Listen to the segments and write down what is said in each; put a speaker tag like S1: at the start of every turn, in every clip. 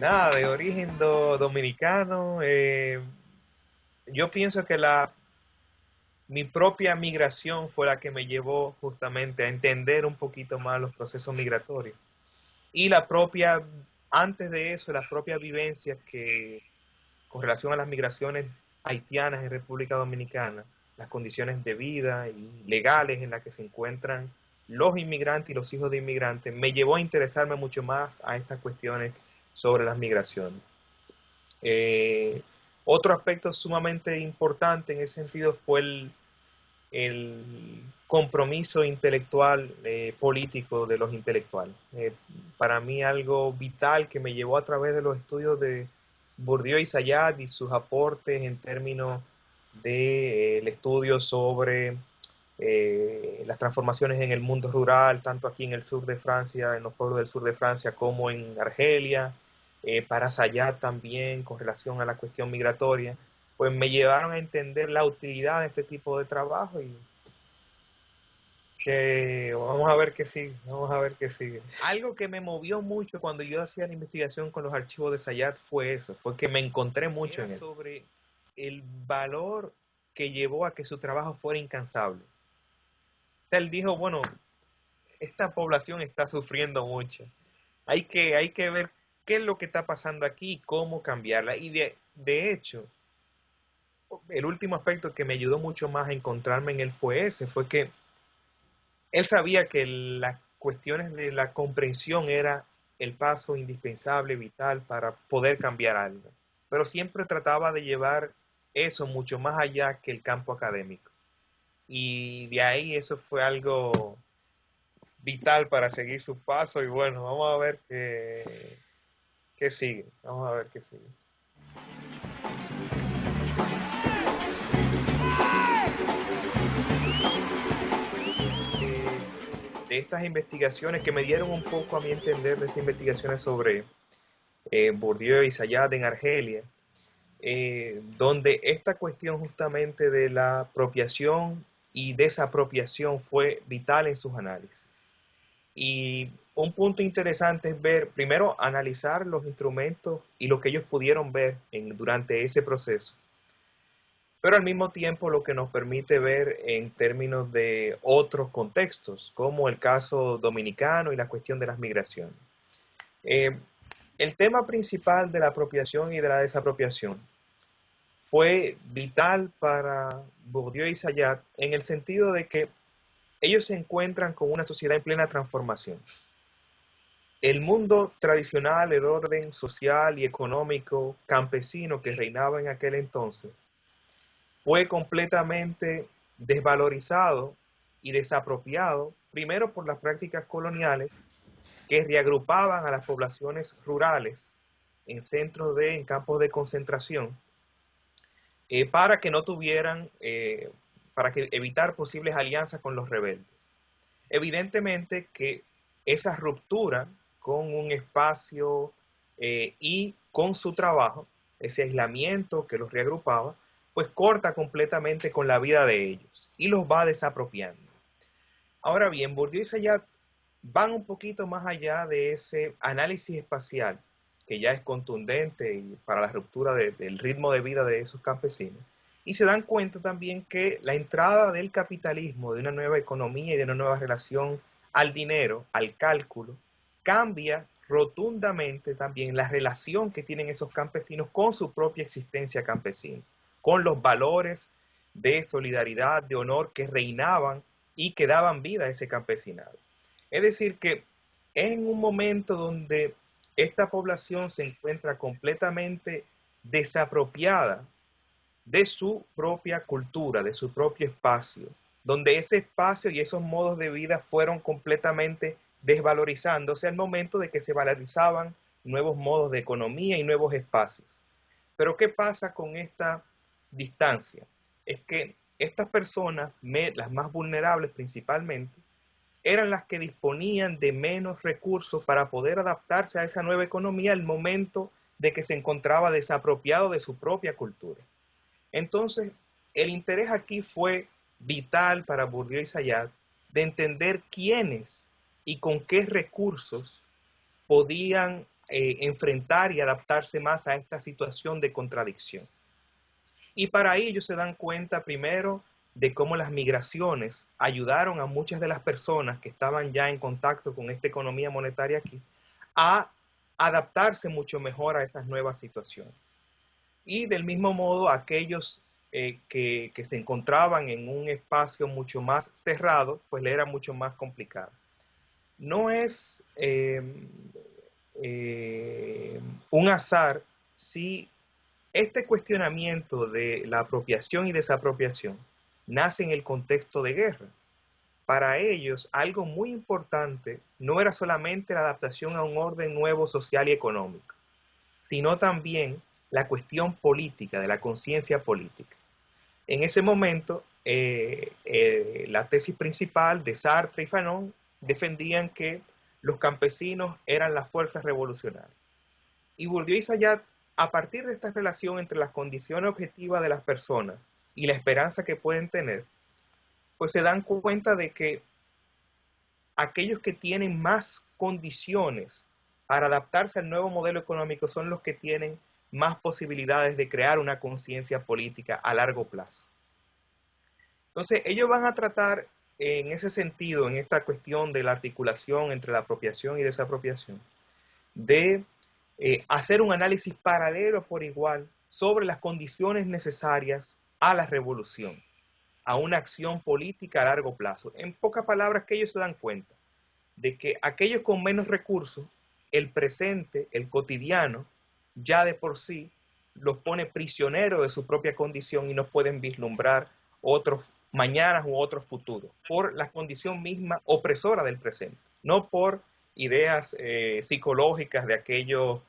S1: Nada, de origen dominicano. Yo pienso que mi propia migración fue la que me llevó justamente a entender un poquito más los procesos migratorios. Y antes de eso, las propias vivencias que con relación a las migraciones haitianas en República Dominicana, las condiciones de vida y legales en las que se encuentran los inmigrantes y los hijos de inmigrantes, me llevó a interesarme mucho más a estas cuestiones sobre las migraciones. Eh, Otro aspecto sumamente importante en ese sentido fue el compromiso intelectual, político de los intelectuales. Para mí algo vital que me llevó a través de los estudios de Bourdieu y Sayat y sus aportes en términos del estudio sobre las transformaciones en el mundo rural, tanto aquí en el sur de Francia, en los pueblos del sur de Francia, como en Argelia, para Sayat también con relación a la cuestión migratoria, pues me llevaron a entender la utilidad de este tipo de trabajo y que vamos a ver qué sigue, vamos a ver qué sigue. Algo que me movió mucho cuando yo hacía la investigación con los archivos de Sayat fue eso, fue que me encontré mucho en él. Sobre el valor que llevó a que su trabajo fuera incansable. O sea, él dijo, bueno, esta población está sufriendo mucho. Hay que ver qué es lo que está pasando aquí y cómo cambiarla. Y de hecho, el último aspecto que me ayudó mucho más a encontrarme en él fue ese, fue que él sabía que las cuestiones de la comprensión era el paso indispensable, vital para poder cambiar algo. Pero siempre trataba de llevar eso mucho más allá que el campo académico. Y de ahí eso fue algo vital para seguir su paso y bueno, vamos a ver qué sigue. Vamos a ver qué sigue. De estas investigaciones que me dieron un poco a mi entender de estas investigaciones sobre Bourdieu y Sayad en Argelia, donde esta cuestión justamente de la apropiación y desapropiación fue vital en sus análisis. Y un punto interesante es ver, primero, analizar los instrumentos y lo que ellos pudieron ver durante ese proceso, pero al mismo tiempo lo que nos permite ver en términos de otros contextos, como el caso dominicano y la cuestión de las migraciones. Eh, el tema principal de la apropiación y de la desapropiación fue vital para Bourdieu y Sayat en el sentido de que ellos se encuentran con una sociedad en plena transformación. El mundo tradicional, el orden social y económico campesino que reinaba en aquel entonces, fue completamente desvalorizado y desapropiado, primero por las prácticas coloniales que reagrupaban a las poblaciones rurales en en campos de concentración, para que no tuvieran, para que evitar posibles alianzas con los rebeldes. Evidentemente que esa ruptura con un espacio y con su trabajo, ese aislamiento que los reagrupaba, pues corta completamente con la vida de ellos y los va desapropiando. Ahora bien, Bourdieu y Sayat van un poquito más allá de ese análisis espacial, que ya es contundente y para la ruptura del ritmo de vida de esos campesinos, y se dan cuenta también que la entrada del capitalismo, de una nueva economía y de una nueva relación al dinero, al cálculo, cambia rotundamente también la relación que tienen esos campesinos con su propia existencia campesina, con los valores de solidaridad, de honor que reinaban y que daban vida a ese campesinado. Es decir, que es en un momento donde esta población se encuentra completamente desapropiada de su propia cultura, de su propio espacio, donde ese espacio y esos modos de vida fueron completamente desvalorizándose al momento de que se valorizaban nuevos modos de economía y nuevos espacios. Pero ¿qué pasa con esta distancia? Es que estas personas, las más vulnerables principalmente, eran las que disponían de menos recursos para poder adaptarse a esa nueva economía al momento de que se encontraba desapropiado de su propia cultura. Entonces, el interés aquí fue vital para Bourdieu y Sayat de entender quiénes y con qué recursos podían enfrentar y adaptarse más a esta situación de contradicción. Y para ello se dan cuenta primero de cómo las migraciones ayudaron a muchas de las personas que estaban ya en contacto con esta economía monetaria aquí a adaptarse mucho mejor a esas nuevas situaciones. Y del mismo modo, aquellos que se encontraban en un espacio mucho más cerrado, pues le era mucho más complicado. No es un azar si este cuestionamiento de la apropiación y desapropiación nace en el contexto de guerra. Para ellos, algo muy importante no era solamente la adaptación a un orden nuevo social y económico, sino también la cuestión política, de la conciencia política. En ese momento, la tesis principal de Sartre y Fanon defendían que los campesinos eran las fuerzas revolucionarias. Y Bourdieu y Sayat, a partir de esta relación entre las condiciones objetivas de las personas y la esperanza que pueden tener, pues se dan cuenta de que aquellos que tienen más condiciones para adaptarse al nuevo modelo económico son los que tienen más posibilidades de crear una conciencia política a largo plazo. Entonces, ellos van a tratar en ese sentido, en esta cuestión de la articulación entre la apropiación y desapropiación, de hacer un análisis paralelo por igual sobre las condiciones necesarias a la revolución, a una acción política a largo plazo. En pocas palabras, que ellos se dan cuenta de que aquellos con menos recursos, el presente, el cotidiano, ya de por sí los pone prisioneros de su propia condición y no pueden vislumbrar otros mañanas u otros futuros, por la condición misma opresora del presente, no por ideas psicológicas de aquellos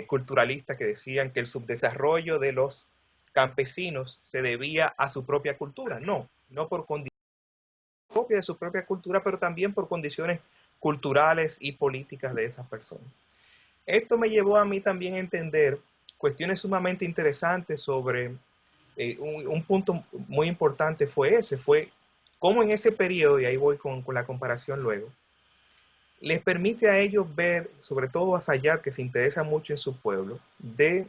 S1: culturalistas que decían que el subdesarrollo de los campesinos se debía a su propia cultura, no por condiciones propias de su propia cultura, pero también por condiciones culturales y políticas de esas personas. Esto me llevó a mí también a entender cuestiones sumamente interesantes sobre un punto muy importante fue cómo en ese periodo, y ahí voy con la comparación luego, les permite a ellos ver, sobre todo a Sayat, que se interesa mucho en su pueblo, de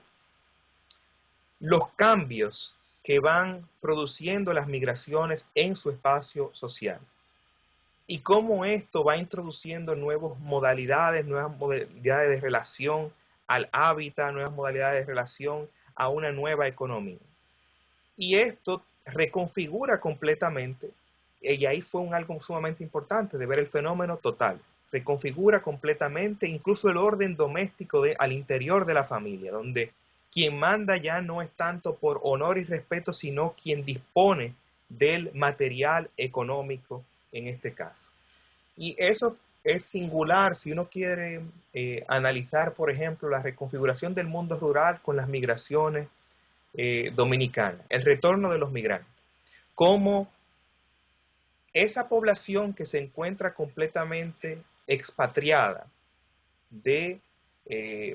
S1: los cambios que van produciendo las migraciones en su espacio social y cómo esto va introduciendo nuevas modalidades de relación al hábitat, nuevas modalidades de relación a una nueva economía. Y esto reconfigura completamente, y ahí fue algo sumamente importante de ver el fenómeno total, reconfigura completamente incluso el orden doméstico al interior de la familia, donde quien manda ya no es tanto por honor y respeto, sino quien dispone del material económico en este caso. Y eso es singular si uno quiere analizar, por ejemplo, la reconfiguración del mundo rural con las migraciones dominicanas, el retorno de los migrantes. Cómo esa población que se encuentra completamente expatriada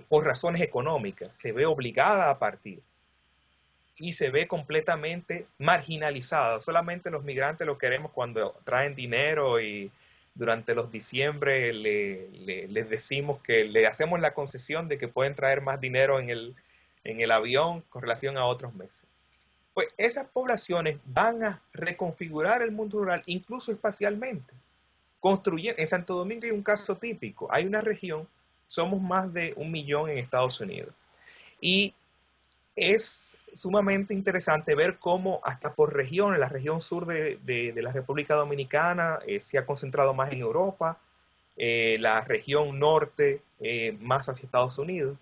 S1: por razones económicas, se ve obligada a partir y se ve completamente marginalizada. Solamente los migrantes lo queremos cuando traen dinero y durante los diciembre les decimos que le hacemos la concesión de que pueden traer más dinero en el avión con relación a otros meses. Pues esas poblaciones van a reconfigurar el mundo rural incluso espacialmente. En Santo Domingo hay un caso típico. Hay una región, somos más de 1 millón en Estados Unidos. Y es sumamente interesante ver cómo hasta por regiones, la región sur de la República Dominicana se ha concentrado más en Europa, la región norte más hacia Estados Unidos,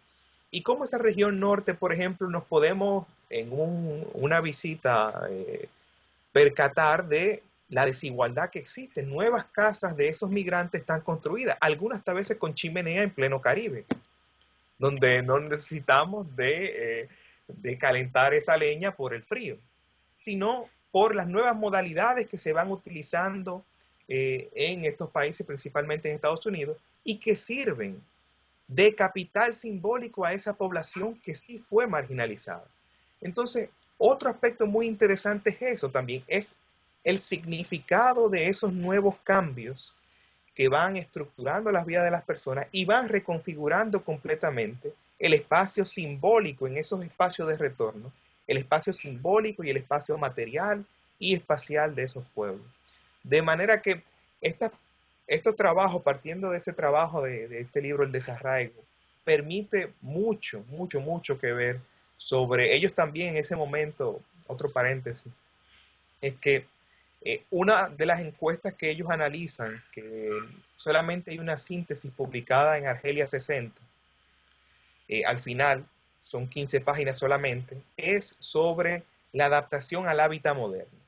S1: y cómo esa región norte, por ejemplo, nos podemos en una visita percatar de la desigualdad que existe. Nuevas casas de esos migrantes están construidas, algunas hasta veces con chimenea en pleno Caribe, donde no necesitamos de calentar esa leña por el frío, sino por las nuevas modalidades que se van utilizando en estos países, principalmente en Estados Unidos, y que sirven de capital simbólico a esa población que sí fue marginalizada. Entonces, otro aspecto muy interesante es eso también, es el significado de esos nuevos cambios que van estructurando las vidas de las personas y van reconfigurando completamente el espacio simbólico en esos espacios de retorno, el espacio simbólico y el espacio material y espacial de esos pueblos. De manera que estos trabajos, partiendo de ese trabajo de este libro, El Desarraigo, permite mucho, mucho, mucho que ver sobre ellos también en ese momento. Otro paréntesis, es que una de las encuestas que ellos analizan, que solamente hay una síntesis publicada en Argelia 60, al final son 15 páginas solamente, es sobre la adaptación al hábitat moderno.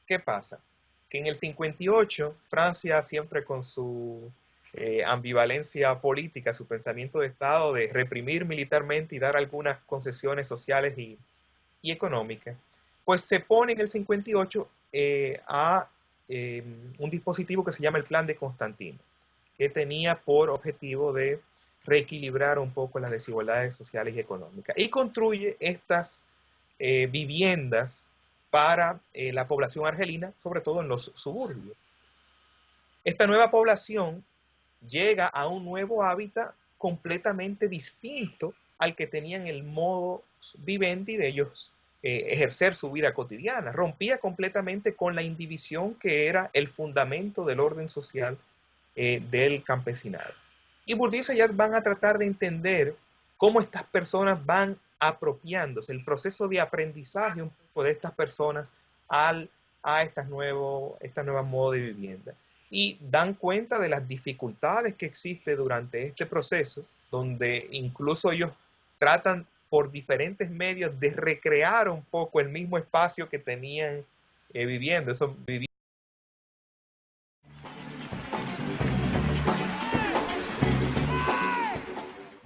S1: ¿Qué pasa? Que en el 58, Francia, siempre con su ambivalencia política, su pensamiento de Estado de reprimir militarmente y dar algunas concesiones sociales y económicas, pues se pone en el 58 a un dispositivo que se llama el Plan de Constantino, que tenía por objetivo de reequilibrar un poco las desigualdades sociales y económicas. Y construye estas viviendas para la población argelina, sobre todo en los suburbios. Esta nueva población llega a un nuevo hábitat completamente distinto al que tenían el modo vivendi de ellos ejercer su vida cotidiana. Rompía completamente con la indivisión que era el fundamento del orden social del campesinado. Y Bourdieu y Sayat van a tratar de entender cómo estas personas van apropiándose, el proceso de aprendizaje un poco de estas personas a estas nuevas modos de vivienda. Y dan cuenta de las dificultades que existen durante este proceso, donde incluso ellos tratan por diferentes medios de recrear un poco el mismo espacio que tenían viviendo. Eso,